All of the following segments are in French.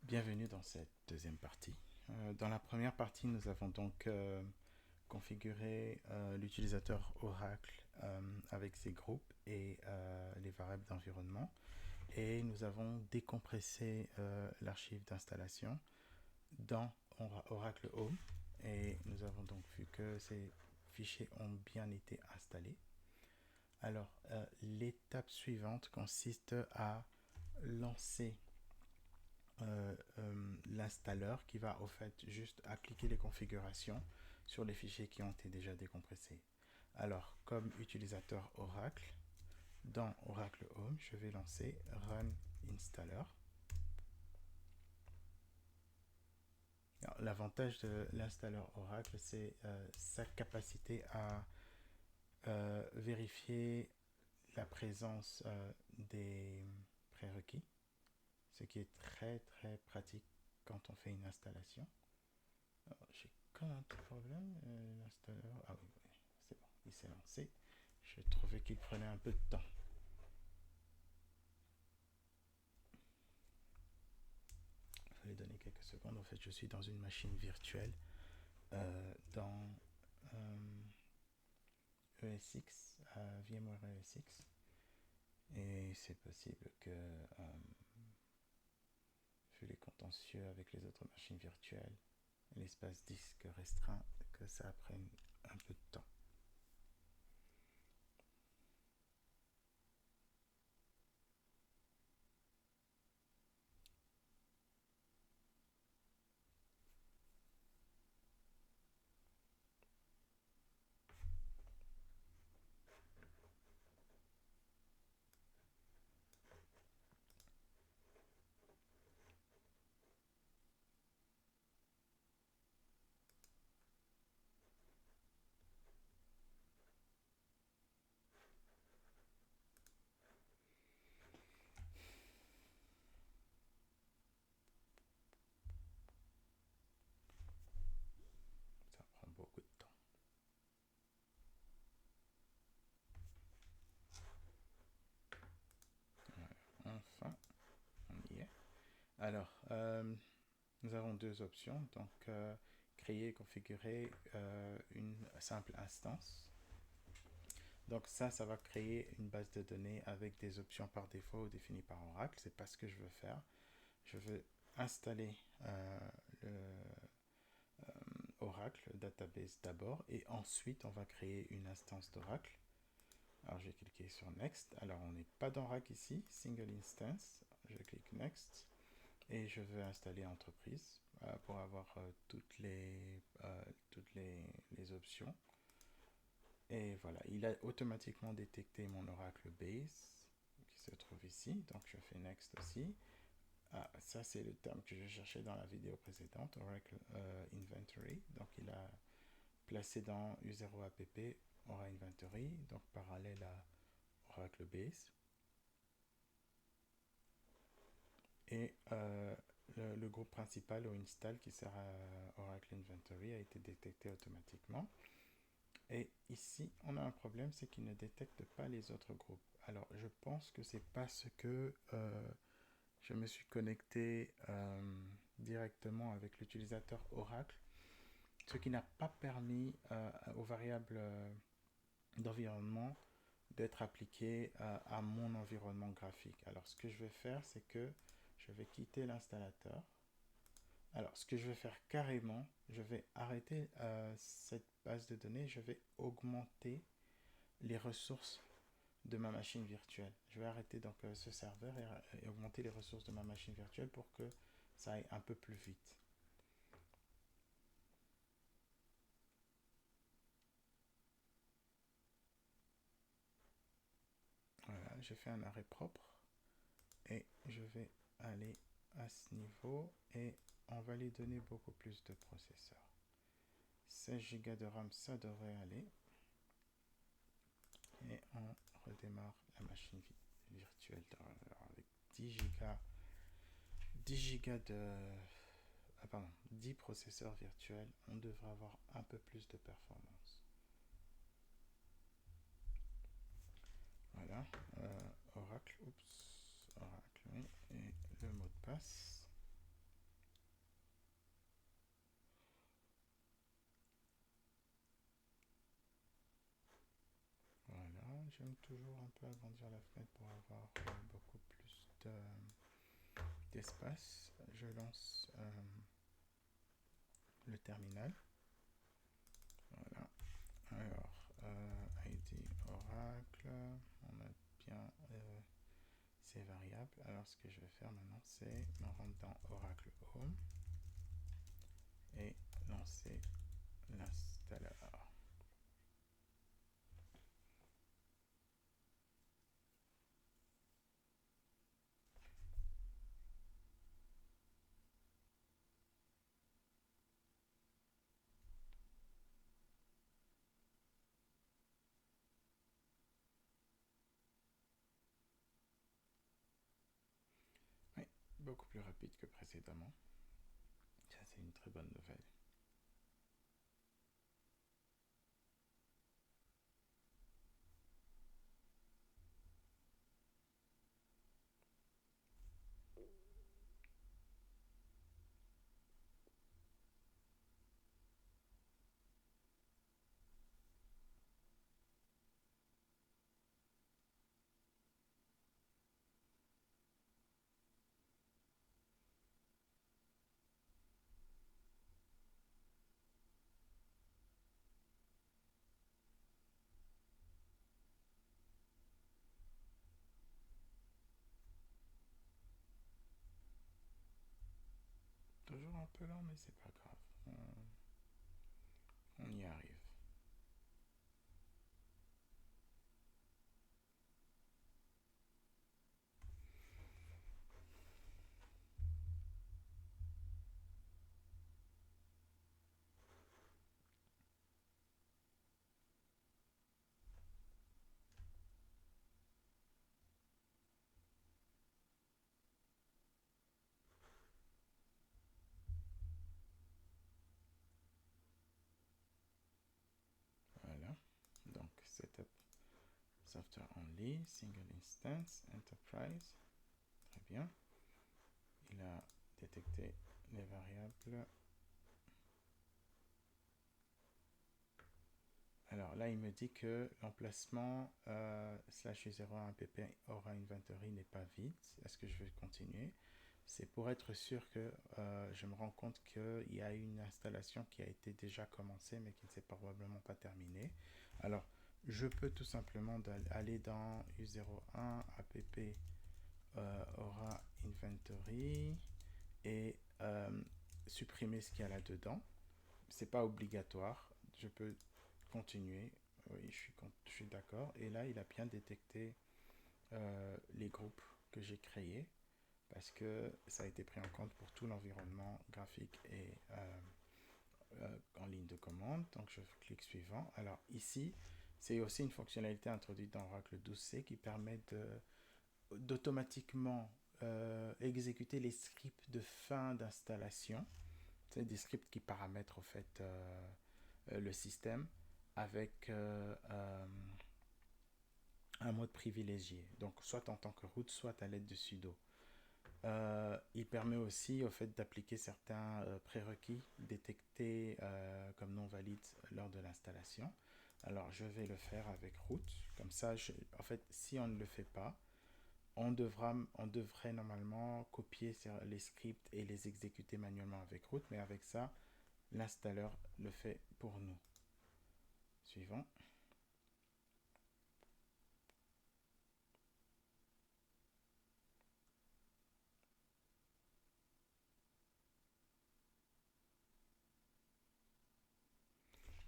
Bienvenue dans cette deuxième partie. Dans la première partie, nous avons donc configuré l'utilisateur Oracle avec ses groupes et les variables d'environnement. Et nous avons décompressé l'archive d'installation dans Oracle Home. Et nous avons donc vu que ces fichiers ont bien été installés. Alors, l'étape suivante consiste à lancer l'installeur qui va au fait juste appliquer les configurations sur les fichiers qui ont été déjà décompressés. Alors, comme utilisateur Oracle, dans Oracle Home, je vais lancer Run Installer. L'avantage de l'installeur Oracle, c'est sa capacité à vérifier la présence des prérequis, ce qui est très très pratique quand on fait une installation. J'ai quand même un petit problème. L'installeur. Ah oui, oui, c'est bon, il s'est lancé. Je trouvais qu'il prenait un peu de temps. Il fallait donner quelques secondes. En fait, je suis dans une machine virtuelle dans ESX, VMware ESX. Et c'est possible que, vu les contentieux avec les autres machines virtuelles, l'espace disque restreint, que ça prenne un peu de temps. Ça prend beaucoup de temps. Ouais, enfin, on y est. Alors, nous avons deux options. Donc, créer et configurer une simple instance. Donc ça va créer une base de données avec des options par défaut définies par Oracle. C'est pas ce que je veux faire. Je veux installer le Oracle Database d'abord et ensuite on va créer une instance d'Oracle. Alors je vais cliquer sur Next. Alors on n'est pas dans Oracle ici, Single Instance. Je clique Next. Et je veux installer entreprise pour avoir toutes les options. Et voilà, il a automatiquement détecté mon Oracle Base qui se trouve ici. Donc je fais Next aussi. Ah, ça c'est le terme que je cherchais dans la vidéo précédente, Oracle Inventory. Donc il a placé dans U0app Oracle Inventory, donc parallèle à Oracle Base. Et le groupe principal au install qui sert à Oracle Inventory a été détecté automatiquement. Et ici, on a un problème, c'est qu'il ne détecte pas les autres groupes. Alors, je pense que c'est parce que je me suis connecté directement avec l'utilisateur Oracle, ce qui n'a pas permis aux variables d'environnement d'être appliquées à mon environnement graphique. Alors, ce que je vais faire, c'est que je vais quitter l'installateur. Alors, ce que je vais faire carrément, je vais arrêter cette base de données, je vais augmenter les ressources de ma machine virtuelle. Je vais arrêter donc ce serveur et augmenter les ressources de ma machine virtuelle pour que ça aille un peu plus vite. Voilà, j'ai fait un arrêt propre et je vais aller à ce niveau et on va lui donner beaucoup plus de processeurs. 16 Go de RAM, ça devrait aller. Et on redémarre la machine virtuelle avec 10 Go, 10 Go de... Ah pardon, 10 processeurs virtuels, on devrait avoir un peu plus de performance. Voilà, Oracle, oui, et le mot de passe. j'aime toujours un peu agrandir la fenêtre pour avoir beaucoup plus d'espace. Je lance le terminal. Voilà. Alors, ID Oracle, on a bien ces variables. Alors, ce que je vais faire maintenant, c'est me rendre dans Oracle Home et lancer l'installeur. Oui, beaucoup plus rapide que précédemment. Ça, c'est une très bonne nouvelle. Toujours un peu lent, mais c'est pas grave. On y arrive. Voilà. Donc, setup software only, single instance, enterprise. Très bien. Il a détecté les variables. Alors là, il me dit que l'emplacement slash u01 pp aura inventory n'est pas vide. Est-ce que je vais continuer? C'est pour être sûr que je me rends compte qu'il y a une installation qui a été déjà commencée mais qui ne s'est probablement pas terminée. Alors, je peux tout simplement aller dans u01 app aura inventory et supprimer ce qu'il y a là-dedans. C'est pas obligatoire. Je peux continuer. Oui, je suis d'accord. Et là, il a bien détecté les groupes que j'ai créés parce que ça a été pris en compte pour tout l'environnement graphique et en ligne de commande. Donc, je clique suivant. Alors, ici, c'est aussi une fonctionnalité introduite dans Oracle 12c qui permet d'automatiquement exécuter les scripts de fin d'installation. C'est des scripts qui paramètrent au fait le système avec un mode privilégié. Donc, soit en tant que root, soit à l'aide de sudo. Il permet aussi au fait d'appliquer certains prérequis détectés comme non valides lors de l'installation. Alors, je vais le faire avec root. Comme ça, en fait, si on ne le fait pas, on devrait normalement copier les scripts et les exécuter manuellement avec root, mais avec ça, l'installeur le fait pour nous. Suivant.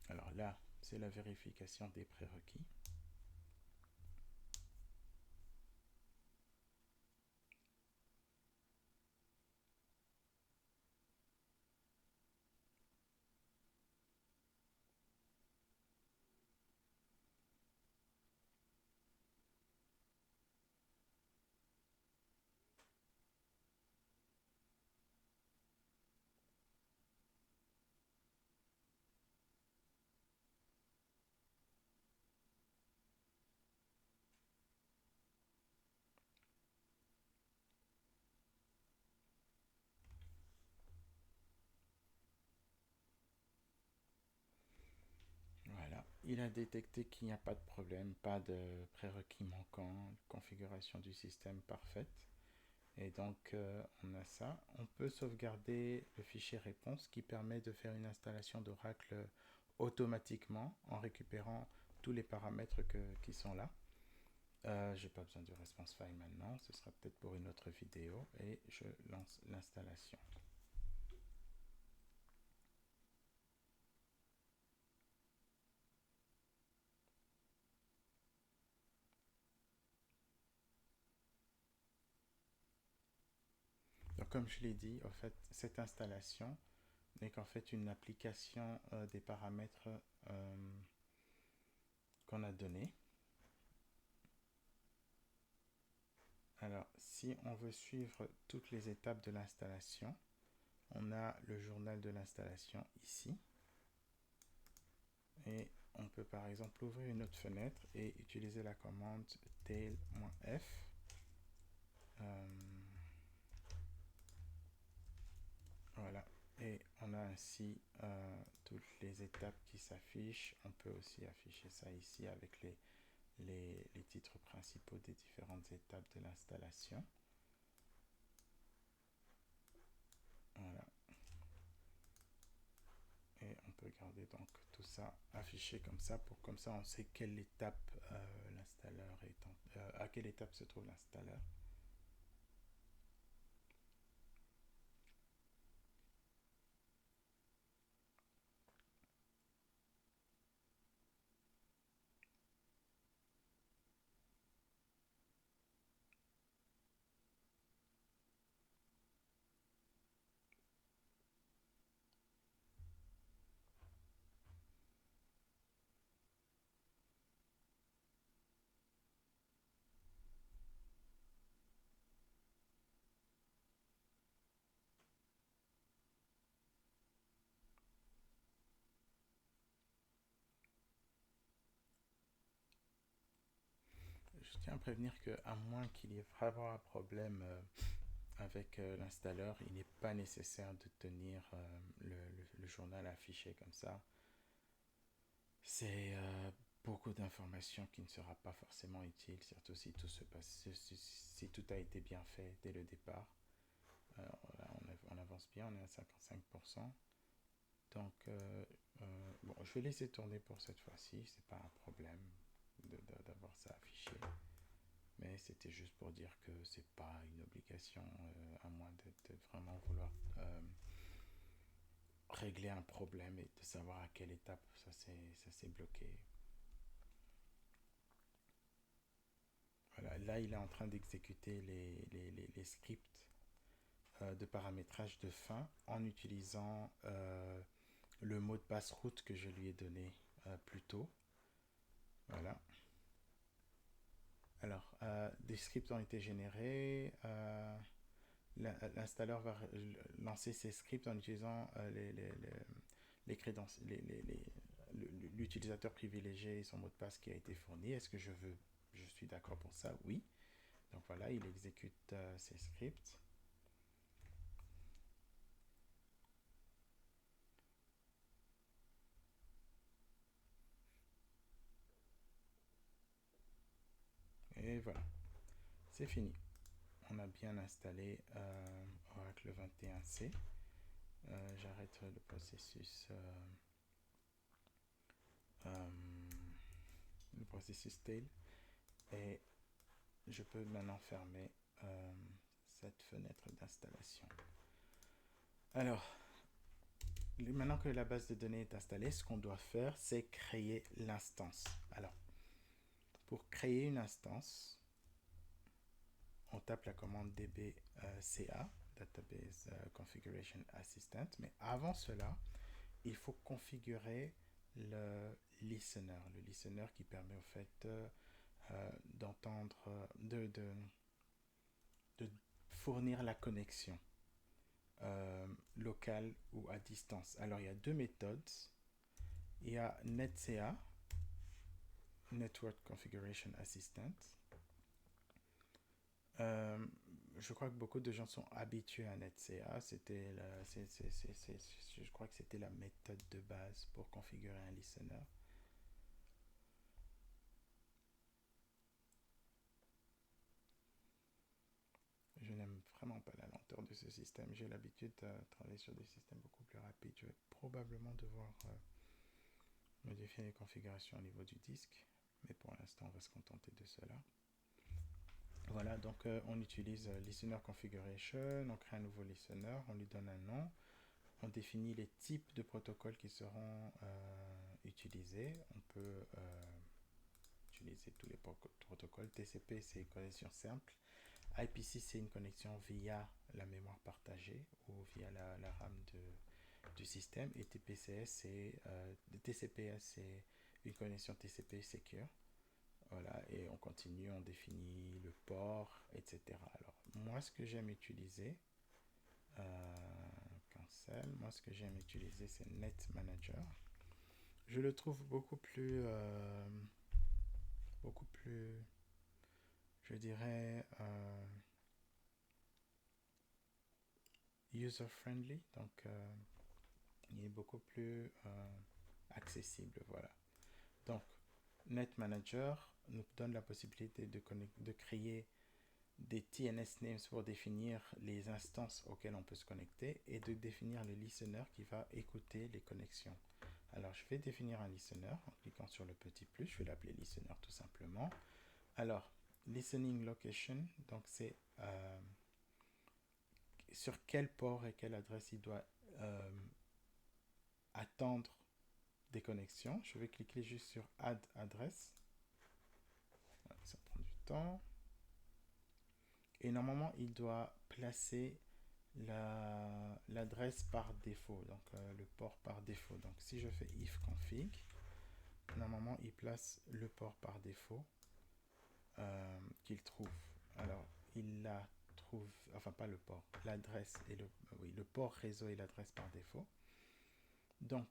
Alors là, c'est la vérification des prérequis. il a détecté qu'il n'y a pas de problème, pas de prérequis manquants, configuration du système parfaite. Et donc, on a ça. On peut sauvegarder le fichier réponse qui permet de faire une installation d'Oracle automatiquement en récupérant tous les paramètres qui sont là. J'ai pas besoin du response file maintenant, ce sera peut-être pour une autre vidéo et je lance l'installation. Donc comme je l'ai dit, en fait, cette installation n'est qu'en fait une application des paramètres qu'on a donnés. Alors, si on veut suivre toutes les étapes de l'installation, on a le journal de l'installation ici. Et on peut par exemple ouvrir une autre fenêtre et utiliser la commande tail-f. Voilà. Et on a ainsi toutes les étapes qui s'affichent. On peut aussi afficher ça ici avec les titres principaux des différentes étapes de l'installation. Voilà. Et on peut garder donc tout ça affiché comme ça, comme ça on sait quelle étape l'installeur est à quelle étape se trouve l'installeur. Je tiens à prévenir qu'à moins qu'il y ait vraiment un problème avec l'installeur, il n'est pas nécessaire de tenir le journal affiché comme ça. C'est beaucoup d'informations qui ne sera pas forcément utile, surtout si tout se passe, si tout a été bien fait dès le départ. Alors là, on avance bien, on est à 55%. Donc, bon, je vais laisser tourner pour cette fois-ci, c'est pas un problème d'avoir ça affiché. Mais c'était juste pour dire que c'est pas une obligation, à moins de vraiment vouloir régler un problème et de savoir à quelle étape ça s'est bloqué. Voilà, là il est en train d'exécuter les scripts de paramétrage de fin en utilisant le mot de passe route que je lui ai donné plus tôt. Voilà. Alors, des scripts ont été générés. L'installeur va lancer ses scripts en utilisant les crédences, l'utilisateur privilégié et son mot de passe qui a été fourni. Est-ce que je suis d'accord pour ça? Oui. Donc voilà, il exécute ses scripts. Et voilà, c'est fini. On a bien installé Oracle 21C. J'arrête le processus tail et je peux maintenant fermer cette fenêtre d'installation. Alors, maintenant que la base de données est installée, ce qu'on doit faire, c'est créer l'instance. Alors, pour créer une instance, on tape la commande dbca, Database Configuration Assistant, mais avant cela, il faut configurer le listener qui permet au fait d'entendre, de fournir la connexion locale ou à distance. Alors il y a deux méthodes. Il y a netca, Network Configuration Assistant. Je crois que beaucoup de gens sont habitués à netca. Je crois que c'était la méthode de base pour configurer un listener. je n'aime vraiment pas la lenteur de ce système. J'ai l'habitude de travailler sur des systèmes beaucoup plus rapides. Je vais probablement devoir modifier les configurations au niveau du disque, mais pour l'instant, on va se contenter de cela. Voilà, donc on utilise Listener Configuration, on crée un nouveau listener, on lui donne un nom, on définit les types de protocoles qui seront utilisés. On peut utiliser tous les protocoles. TCP, c'est une connexion simple. IPC, c'est une connexion via la mémoire partagée ou via la RAM du système. Et TCPS, c'est une connexion TCP secure. Voilà, et on continue, on définit le port, etc. Alors, moi, ce que j'aime utiliser, cancel, moi, ce que j'aime utiliser, c'est Net Manager. Je le trouve beaucoup plus, je dirais, user-friendly, donc il est beaucoup plus accessible, voilà. Donc, Net Manager nous donne la possibilité de créer des TNS names pour définir les instances auxquelles on peut se connecter et de définir le listener qui va écouter les connexions. Alors, je vais définir un listener en cliquant sur le petit plus. Je vais l'appeler listener tout simplement. Alors, listening location, donc c'est sur quel port et quelle adresse il doit attendre des connexions. Je vais cliquer juste sur Add Address. Ça prend du temps. Et normalement, il doit placer l'adresse par défaut, donc le port par défaut. Donc si je fais if config, normalement, il place le port par défaut qu'il trouve. Alors, il la trouve, enfin pas le port, l'adresse et le port réseau et l'adresse par défaut. Donc,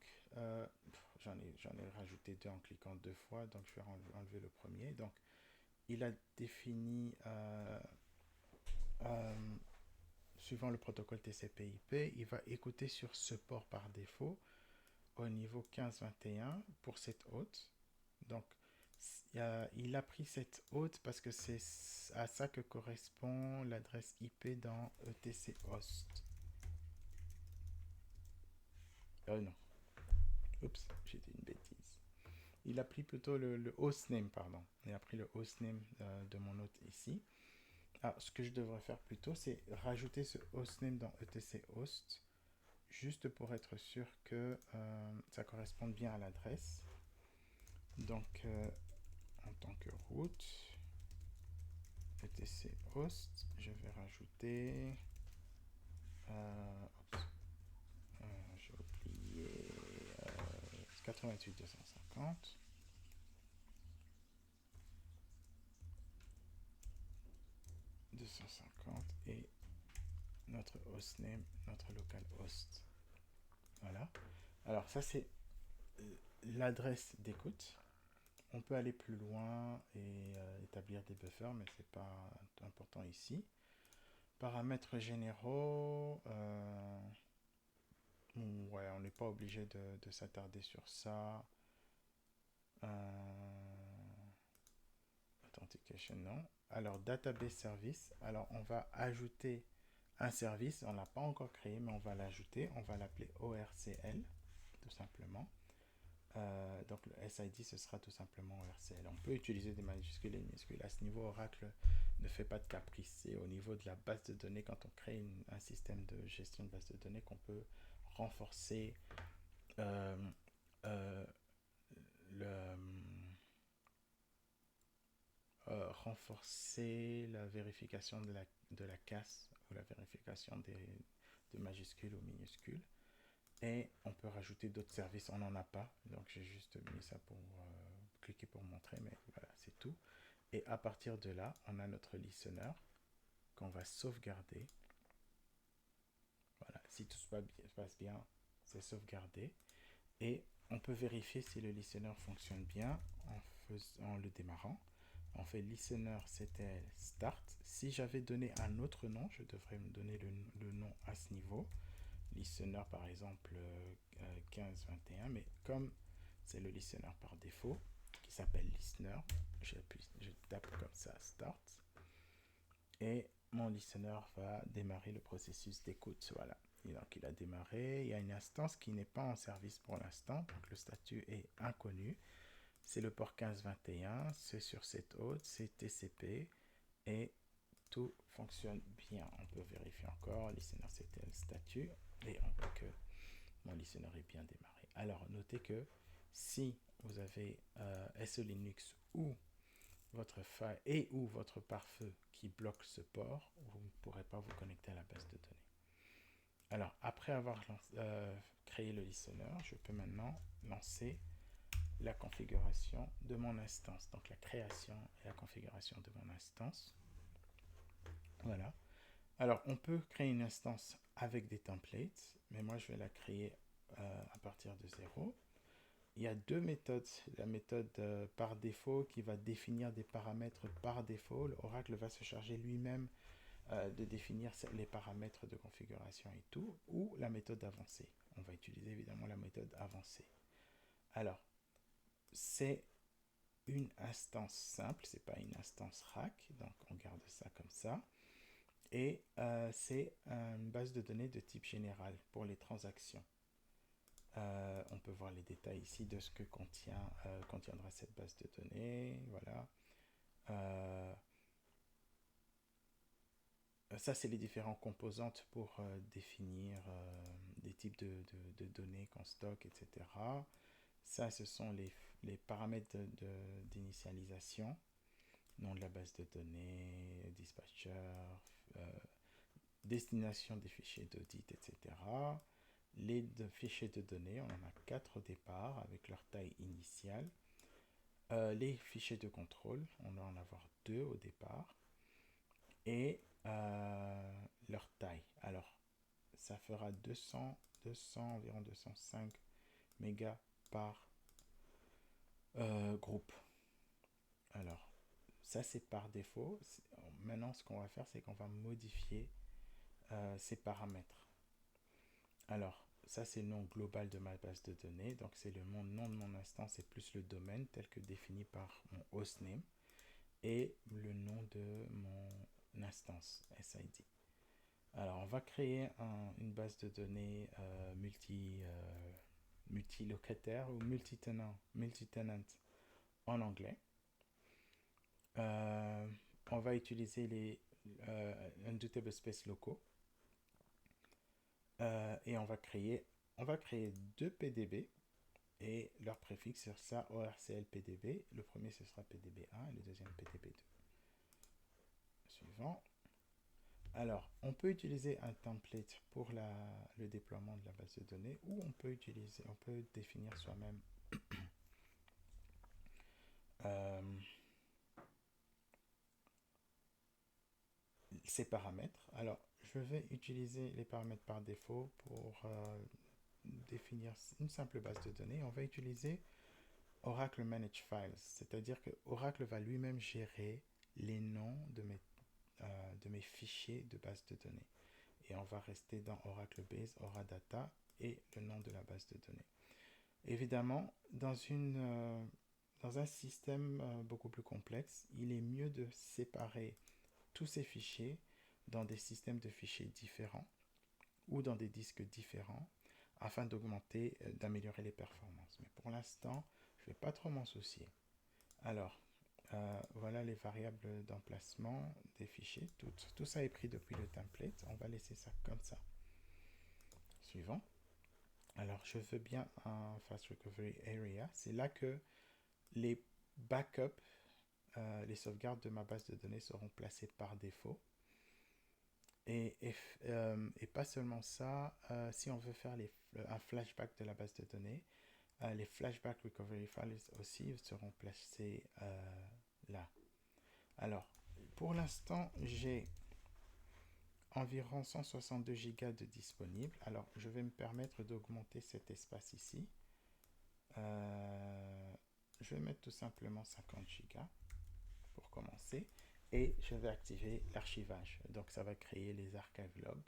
j'en ai rajouté deux en cliquant deux fois, donc je vais enlever le premier. Donc, il a défini, suivant le protocole TCP/IP, il va écouter sur ce port par défaut au niveau 1521 pour cette hôte. Donc, il a pris cette hôte parce que c'est à ça que correspond l'adresse IP dans ETC host. Non. Oups, j'ai dit une bêtise. Il a pris plutôt le hostname, pardon. Il a pris le hostname de mon hôte ici. Alors, ce que je devrais faire plutôt, c'est rajouter ce hostname dans ETC host, juste pour être sûr que ça corresponde bien à l'adresse. Donc, en tant que root, ETC host, je vais rajouter... j'ai oublié 88 250. Et notre hostname, notre local host. Voilà. Alors ça c'est l'adresse d'écoute. On peut aller plus loin et établir des buffers, mais c'est pas important ici. Paramètres généraux. Ouais, on n'est pas obligé de s'attarder sur ça. Authentication, non. Alors, database service. Alors, on va ajouter un service. On ne l'a pas encore créé, mais on va l'ajouter. On va l'appeler ORCL, tout simplement. Donc, le SID, ce sera tout simplement ORCL. On peut utiliser des majuscules et des minuscules. À ce niveau, Oracle ne fait pas de caprice. C'est au niveau de la base de données, quand on crée un système de gestion de base de données, qu'on peut renforcer renforcer la vérification de la casse ou la vérification de majuscules ou minuscules. Et on peut rajouter d'autres services, on n'en a pas, donc j'ai juste mis ça pour cliquer pour montrer, mais voilà, c'est tout. Et à partir de là, on a notre listener qu'on va sauvegarder. Voilà, si tout se passe bien, c'est sauvegardé. Et on peut vérifier si le listener fonctionne bien en le démarrant. On fait listener ctl start. Si j'avais donné un autre nom, je devrais me donner le nom à ce niveau. Listener par exemple 1521, mais comme c'est le listener par défaut qui s'appelle listener, je tape comme ça start et mon listener va démarrer le processus d'écoute. Voilà. Et donc, il a démarré. Il y a une instance qui n'est pas en service pour l'instant. Donc, le statut est inconnu. C'est le port 1521. C'est sur cette hôte. C'est TCP. Et tout fonctionne bien. On peut vérifier encore. Listener, c'était le statut. Et on voit que mon listener est bien démarré. Alors, notez que si vous avez SE Linux ou votre faille et ou votre pare-feu qui bloque ce port, vous ne pourrez pas vous connecter à la base de données. Alors, après avoir créé le listener, je peux maintenant lancer la configuration de mon instance. Donc, la création et la configuration de mon instance. Voilà. Alors, on peut créer une instance avec des templates, mais moi, je vais la créer à partir de zéro. Il y a deux méthodes. La méthode par défaut qui va définir des paramètres par défaut. L'Oracle va se charger lui-même de définir les paramètres de configuration et tout. Ou la méthode avancée. On va utiliser évidemment la méthode avancée. Alors, c'est une instance simple, c'est pas une instance rack. Donc, on garde ça comme ça. Et c'est une base de données de type général pour les transactions. On peut voir les détails ici de ce que contiendra cette base de données. Voilà. Ça, c'est les différentes composantes pour définir des types de données qu'on stocke, etc. Ça, ce sont les paramètres d'initialisation. Nom de la base de données, dispatcher, destination des fichiers d'audit, etc. Les fichiers de données, on en a 4 au départ avec leur taille initiale. Les fichiers de contrôle, on va en avoir 2 au départ. Et leur taille. Alors, ça fera environ 205 mégas par groupe. Alors, ça c'est par défaut. Maintenant, ce qu'on va faire, c'est qu'on va modifier ces paramètres. Alors, ça c'est le nom global de ma base de données. Donc, c'est le nom de mon instance et plus le domaine tel que défini par mon hostname et le nom de mon instance SID. Alors, on va créer une base de données multilocataire ou multi-tenant en anglais. On va utiliser les Undoubtable Space locaux. Et on va créer 2 PDB et leur préfixe sur ça ORCL PDB. Le premier ce sera PDB1 et le deuxième PDB2. Suivant. Alors, on peut utiliser un template pour le déploiement de la base de données ou on peut définir soi-même ces paramètres. Alors, je vais utiliser les paramètres par défaut pour définir une simple base de données. On va utiliser Oracle Manage Files, c'est-à-dire que Oracle va lui-même gérer les noms de mes fichiers de base de données. Et on va rester dans Oracle Base, Oradata et le nom de la base de données. Évidemment, dans un système beaucoup plus complexe, il est mieux de séparer tous ces fichiers dans des systèmes de fichiers différents ou dans des disques différents afin d'améliorer les performances. Mais pour l'instant, je ne vais pas trop m'en soucier. Alors, voilà les variables d'emplacement des fichiers. Tout ça est pris depuis le template. On va laisser ça comme ça. Suivant. Alors, je veux bien un Fast Recovery Area. C'est là que les backups, les sauvegardes de ma base de données seront placées par défaut. Et pas seulement ça, si on veut faire un flashback de la base de données, les flashback recovery files aussi seront placés là. Alors, pour l'instant, j'ai environ 162 Go de disponible. Alors, je vais me permettre d'augmenter cet espace ici. Je vais mettre tout simplement 50 Go pour commencer. Et je vais activer l'archivage. Donc, ça va créer les archive logs.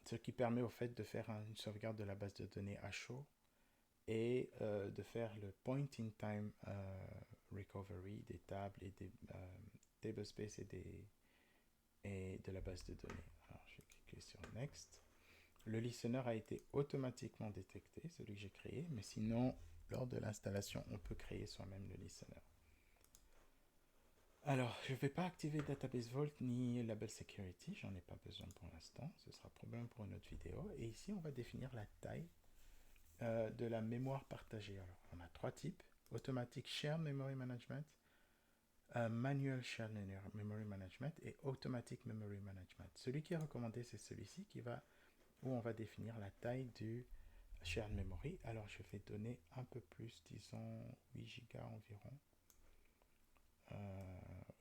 Ce qui permet au fait de faire une sauvegarde de la base de données à chaud et de faire le point in time recovery des tables et des tablespace et et de la base de données. Alors, je vais cliquer sur Next. Le listener a été automatiquement détecté, celui que j'ai créé, mais sinon, lors de l'installation, on peut créer soi-même le listener. Alors, je ne vais pas activer Database Vault ni Label Security, j'en ai pas besoin pour l'instant, ce sera probablement pour une autre vidéo. Et ici, on va définir la taille de la mémoire partagée. Alors, on a 3 types: Automatic Shared Memory Management, Manual Shared Memory Management et Automatic Memory Management. Celui qui est recommandé, c'est celui-ci où on va définir la taille du Shared Memory. Alors, je vais donner un peu plus, disons 8 Go environ.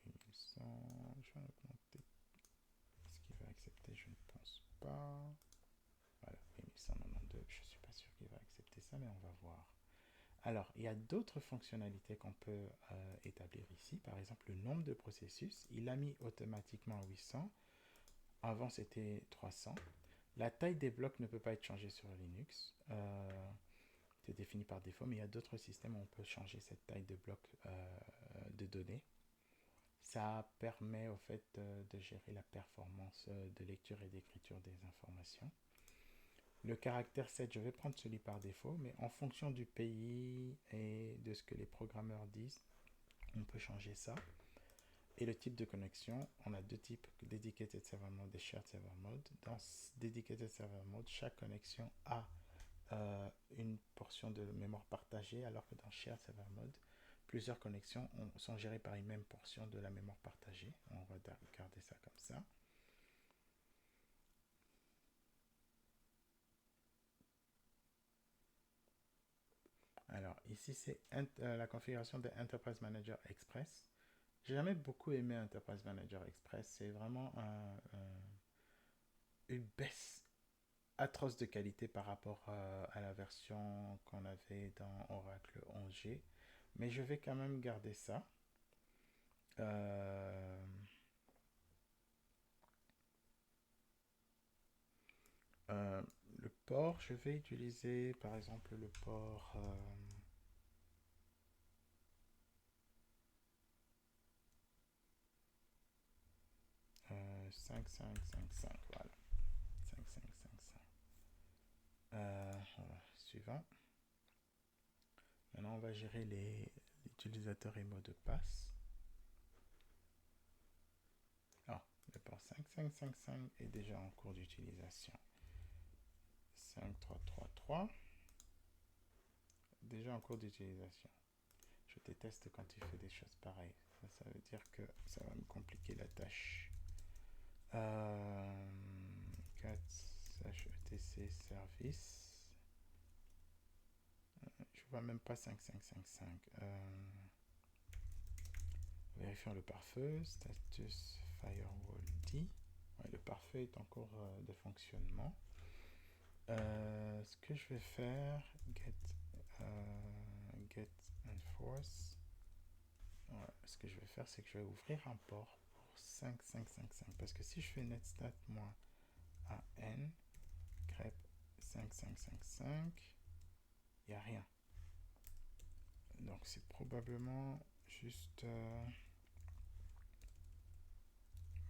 1100, je vais augmenter. Est-ce qu'il va accepter? Je ne pense pas. Voilà, 1192, je ne suis pas sûr qu'il va accepter ça, mais on va voir. Alors, il y a d'autres fonctionnalités qu'on peut établir ici. Par exemple, le nombre de processus, il a mis automatiquement à 800. Avant, c'était 300. La taille des blocs ne peut pas être changée sur Linux. C'est défini par défaut, mais il y a d'autres systèmes où on peut changer cette taille de bloc de données. Ça permet au fait de gérer la performance de lecture et d'écriture des informations. Le caractère 7, je vais prendre celui par défaut, mais en fonction du pays et de ce que les programmeurs disent, on peut changer ça. Et le type de connexion, on a 2 types: Dedicated Server Mode et Shared Server Mode. Dans Dedicated Server Mode, chaque connexion a une portion de mémoire partagée, alors que dans Shared Server Mode, plusieurs connexions sont gérées par une même portion de la mémoire partagée. On va garder ça comme ça. Alors ici, c'est la configuration de Enterprise Manager Express. J'ai jamais beaucoup aimé Enterprise Manager Express. C'est vraiment une baisse atroce de qualité par rapport à la version qu'on avait dans Oracle 11G. Mais je vais quand même garder ça. Le port, je vais utiliser par exemple le port 5555, voilà, 5555. Voilà, suivant. Maintenant, on va gérer l'utilisateur et mots de passe. Ah, le port 5555 est déjà en cours d'utilisation. 5333, déjà en cours d'utilisation. Je déteste quand il fait des choses pareilles. Ça veut dire que ça va me compliquer la tâche. 4 HETC service. Je vois même pas 5555. Vérifions le pare-feu. Status firewall D. Ouais, le pare-feu est en cours de fonctionnement. Ce que je vais faire, get enforce. Ouais, ce que je vais faire, c'est que je vais ouvrir un port pour 5555. Parce que si je fais netstat -an grep 5555, il n'y a rien. Donc c'est probablement juste...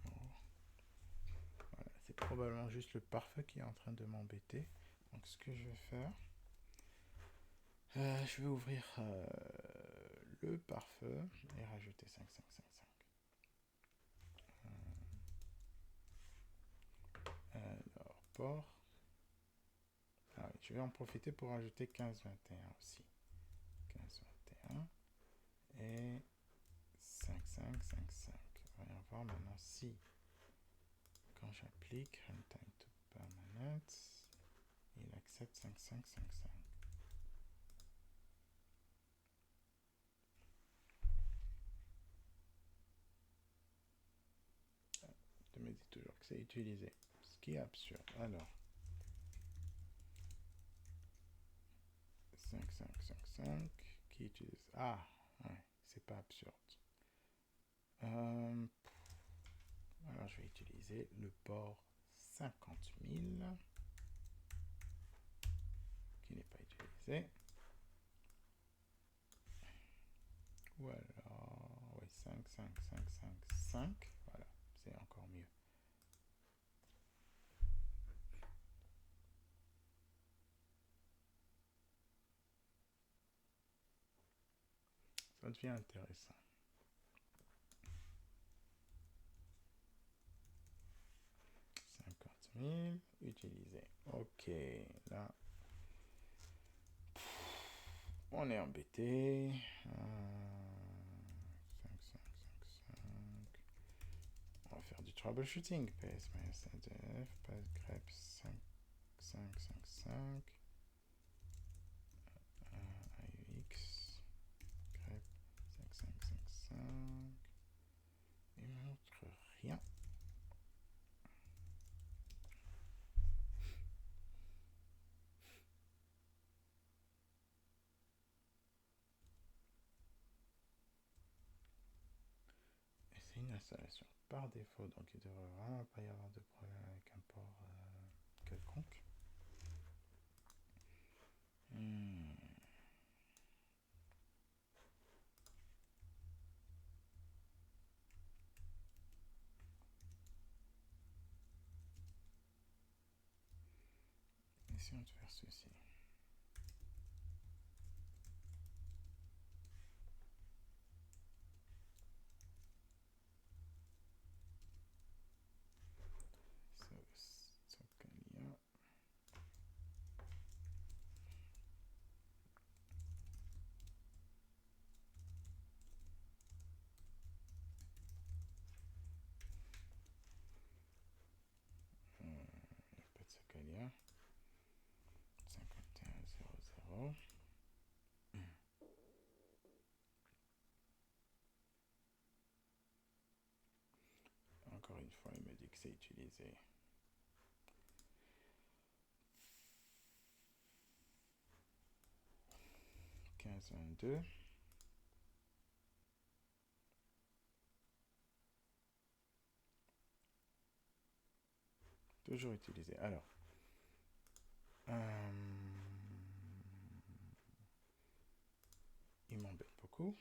voilà, c'est probablement juste le pare-feu qui est en train de m'embêter. Donc ce que je vais faire, je vais ouvrir le pare-feu et rajouter 5555. Alors, port. Ah oui, je vais en profiter pour rajouter 1521 aussi. 1521 et 5555. Voyons voir maintenant si, quand j'applique runtime to permanent, il accepte 5555. Il me dit toujours que c'est utilisé, ce qui est absurde. Alors, 5555 qui utilise... Ah, ouais, c'est pas absurde. Alors, je vais utiliser le port 50 000 qui n'est pas utilisé. Ou alors, ouais, 55555. Voilà, c'est encore mieux. devient intéressant. 50 000 utilisés. Ok, là, on est embêté. 5, 5, 5, 5. On va faire du troubleshooting. PS-SDF, pas grep 5, 5, 5, 5. AUX, grep 5, 5, 5, 5. Il ne montre rien. C'est une installation par défaut, donc il ne devrait vraiment pas y avoir de problème avec un port quelconque. Essayons de faire ceci. Socalia. Il n'y a pas de Socalia. 5100. Encore une fois, il me dit que c'est utilisé. 1522. Toujours utilisé. Alors. Il m'embête beaucoup.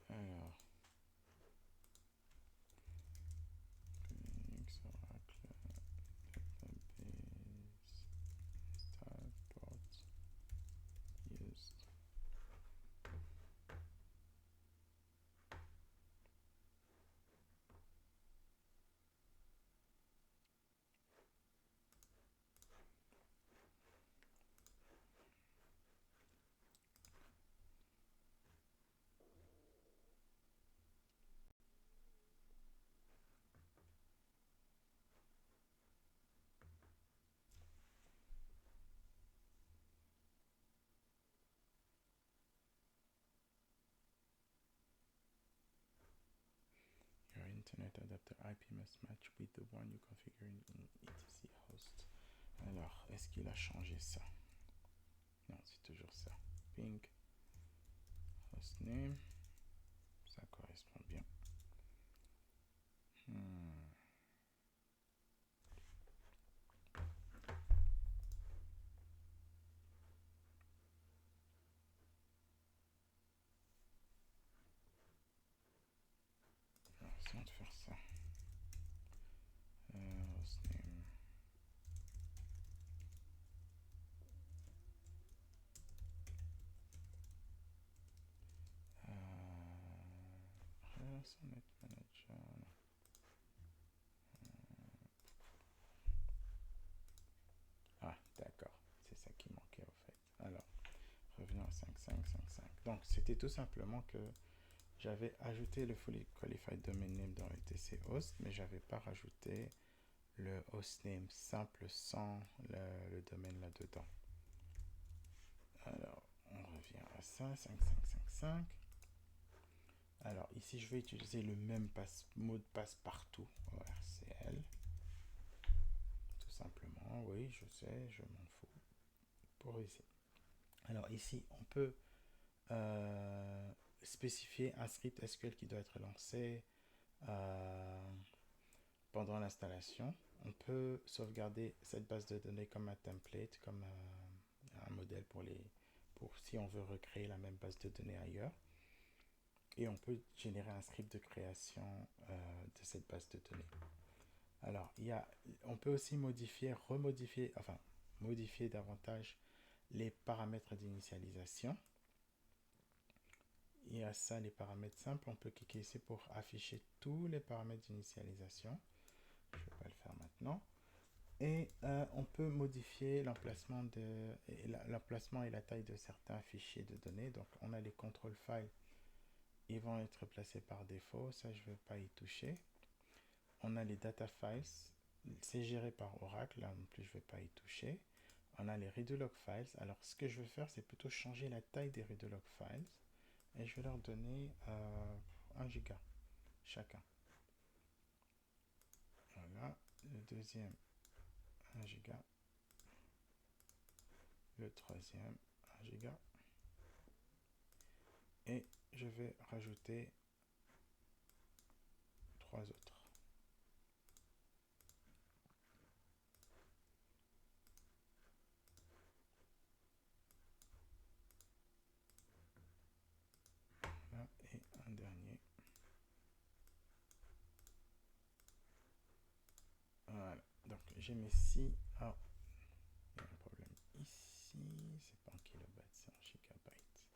Alors. Linux, Oracle, database, style, port, used. Your internet adapter IP must match with the one you configured in etc host. Alors, est-ce qu'il a changé ça? Non, c'est toujours ça. Ping, hostname, ça correspond bien. Alors, essayons de faire ça. Hostname. Net Manager. Ah, d'accord. C'est ça qui manquait au fait. Alors, revenons à 5555. Donc, c'était tout simplement que j'avais ajouté le Fully Qualified Domain Name dans ETC Host, mais j'avais pas rajouté le hostname simple sans le domaine là-dedans. Alors, on revient à ça, 5555. Alors, ici, je vais utiliser le même mot de passe partout, ORCL. Tout simplement, oui, je sais, je m'en fous. Pour ici. Alors, ici, on peut spécifier un script SQL qui doit être lancé pendant l'installation. On peut sauvegarder cette base de données comme un template, comme un modèle pour pour si on veut recréer la même base de données ailleurs. Et on peut générer un script de création de cette base de données. Alors, on peut aussi modifier davantage les paramètres d'initialisation. Il y a ça, les paramètres simples. On peut cliquer ici pour afficher tous les paramètres d'initialisation. Je ne vais pas le faire maintenant. Et on peut modifier l'emplacement et la taille de certains fichiers de données. Donc, on a les control files. Ils vont être placés par défaut. Ça, je ne vais pas y toucher. On a les data files. C'est géré par Oracle. Là non plus, je ne vais pas y toucher. On a les redo-log files. Alors, ce que je vais faire, c'est plutôt changer la taille des redo-log files. Et je vais leur donner 1 giga chacun. Voilà. Le deuxième, 1 giga. Le troisième, 1 giga. Et je vais rajouter 3 autres. Voilà. Et un dernier. Voilà. Donc j'ai mes 6. Ah, il y a un problème ici. C'est pas en kilobytes, c'est en gigabytes.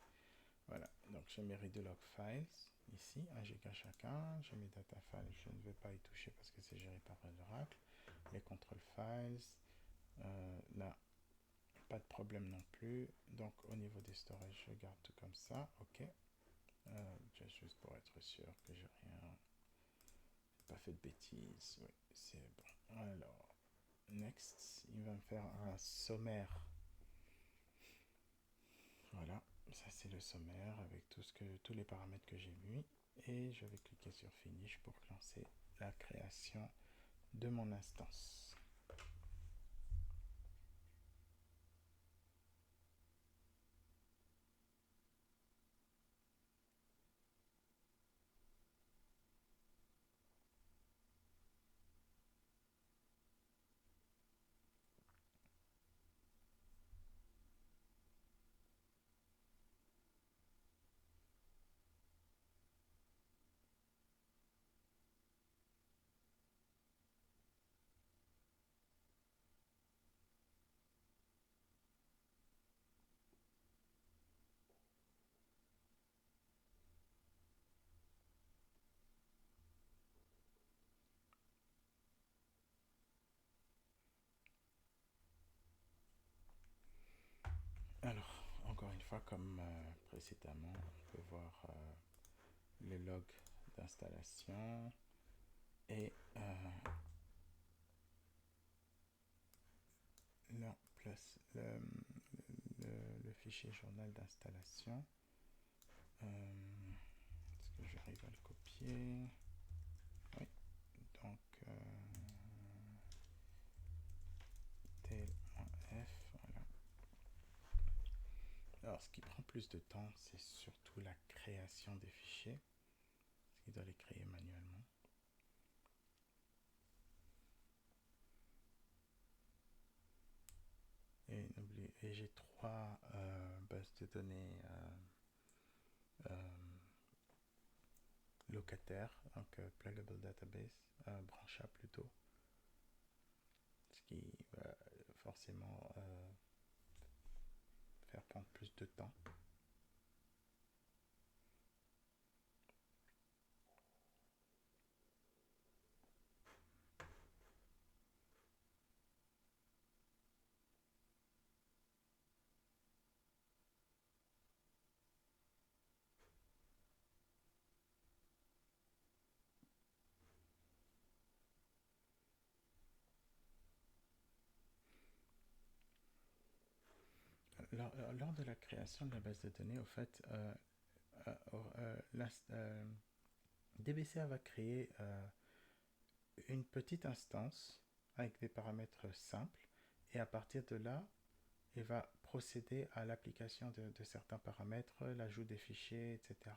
Voilà. Donc j'ai mes redo-log files ici, 1 giga chacun. J'ai mes data files, je ne vais pas y toucher parce que c'est géré par Oracle. Les control files. Là, pas de problème non plus. Donc au niveau des storage, je garde tout comme ça. Ok. Juste pour être sûr que j'ai rien, pas fait de bêtises. Oui, c'est bon. Alors, next, il va me faire un sommaire. Voilà, ça c'est le sommaire avec tous les paramètres que j'ai mis. Et je vais cliquer sur Finish pour lancer la création de mon instance. Alors, encore une fois, comme précédemment, on peut voir le log d'installation et le fichier journal d'installation. Est-ce que j'arrive à le copier? Oui. Donc, tel.f, voilà. Alors, ce qui prend plus de temps, c'est surtout la création des fichiers, parce qu'il doit les créer manuellement. Et j'ai 3 bases de données locataires, donc pluggable database, branchable plutôt, ce qui va forcément faire prendre plus de temps. Lors de la création de la base de données, au fait, DBCA va créer une petite instance avec des paramètres simples et à partir de là, il va procéder à l'application de certains paramètres, l'ajout des fichiers, etc.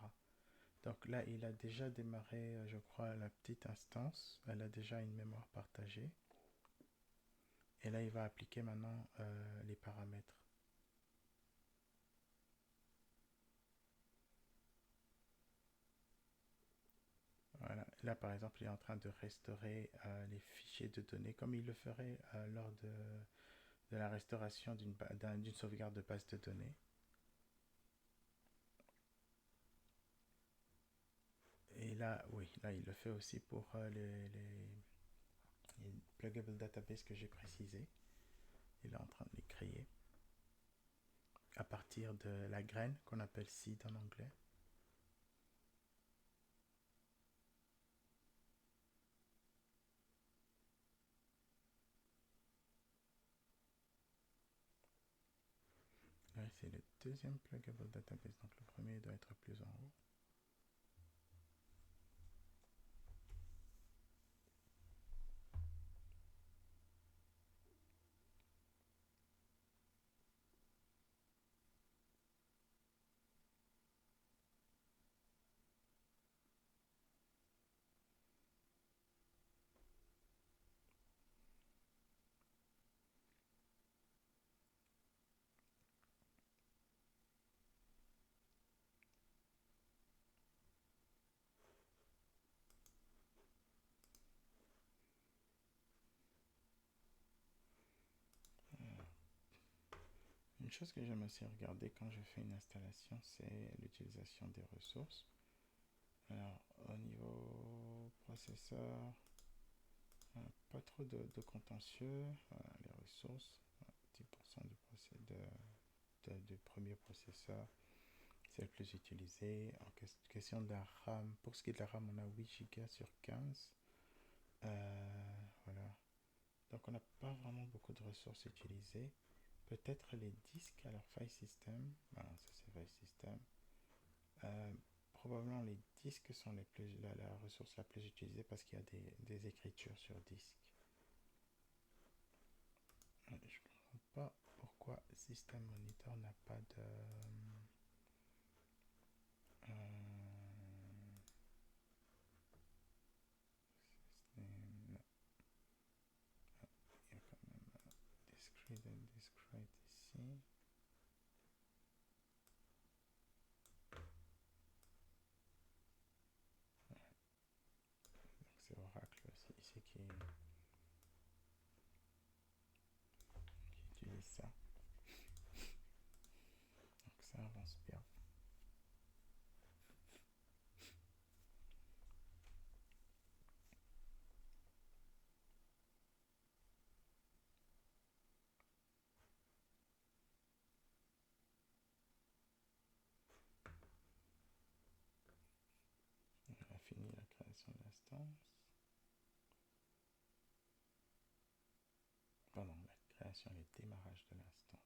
Donc là, il a déjà démarré, je crois, la petite instance. Elle a déjà une mémoire partagée. Et là, il va appliquer maintenant les paramètres. Là, par exemple, il est en train de restaurer les fichiers de données comme il le ferait lors de la restauration d'une sauvegarde de base de données. Et là, oui, là, il le fait aussi pour les pluggable databases que j'ai précisé. Il est en train de les créer à partir de la graine qu'on appelle seed en anglais. Là, c'est le deuxième pluggable database, donc le premier doit être plus en haut. Une chose que j'aime aussi regarder quand je fais une installation, c'est l'utilisation des ressources. Alors, au niveau processeur, pas trop de contentieux. Voilà, les ressources, 10% du premier processeur, c'est le plus utilisé. En question de la RAM, pour ce qui est de la RAM, on a 8 Go sur 15. Voilà. Donc, on n'a pas vraiment beaucoup de ressources utilisées. Peut-être les disques, alors file system, voilà, ça c'est file system. Probablement les disques sont la ressource la plus utilisée parce qu'il y a des écritures sur disque. Je ne comprends pas pourquoi System Monitor n'a pas de... il y a quand même discrete and discrete ici. Donc c'est Oracle aussi ici qui utilise ça. Donc ça avance bien. On a fini la création de l'instance. Pardon, la création et le démarrage de l'instance.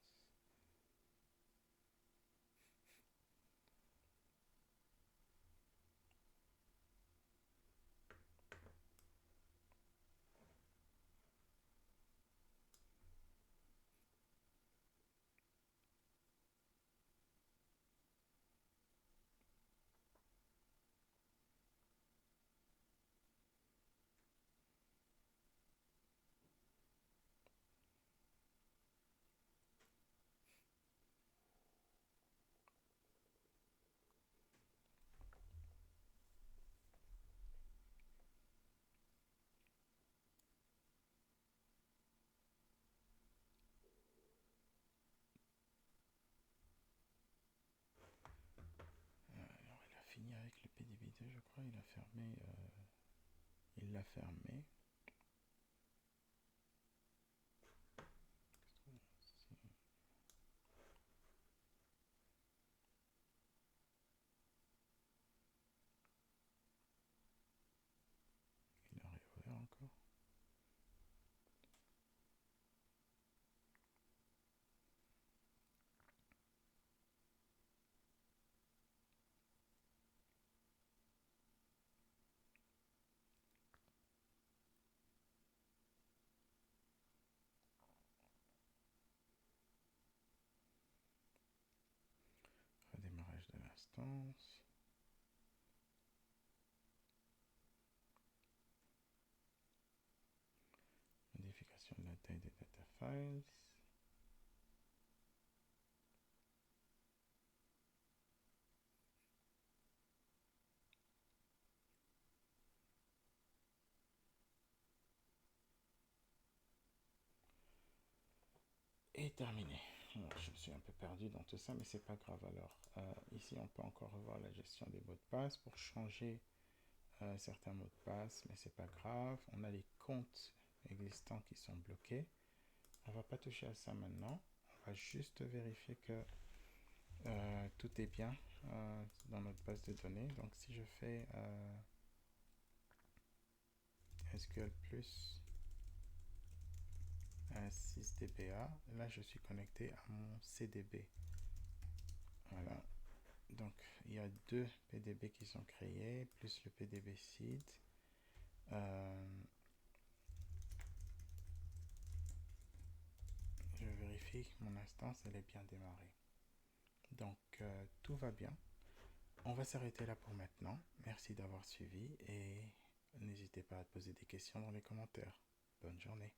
Alors il a fini avec le PDB2, je crois. Il a fermé. Il l'a fermé. Il a réouvert encore. Redémarrage de l'instance. Modification de la taille des data files. Et terminé. Bon, je me suis un peu perdu dans tout ça, mais c'est pas grave. Alors, ici, on peut encore revoir la gestion des mots de passe pour changer certains mots de passe, mais c'est pas grave. On a les comptes existants qui sont bloqués. On va pas toucher à ça maintenant. On va juste vérifier que tout est bien dans notre base de données. Donc, si je fais SQL plus 6DBA, là je suis connecté à mon CDB. Voilà. Donc, il y a deux PDB qui sont créés, plus le PDB seed. Je vérifie que mon instance, elle est bien démarrée. Donc, tout va bien. On va s'arrêter là pour maintenant. Merci d'avoir suivi et n'hésitez pas à poser des questions dans les commentaires. Bonne journée.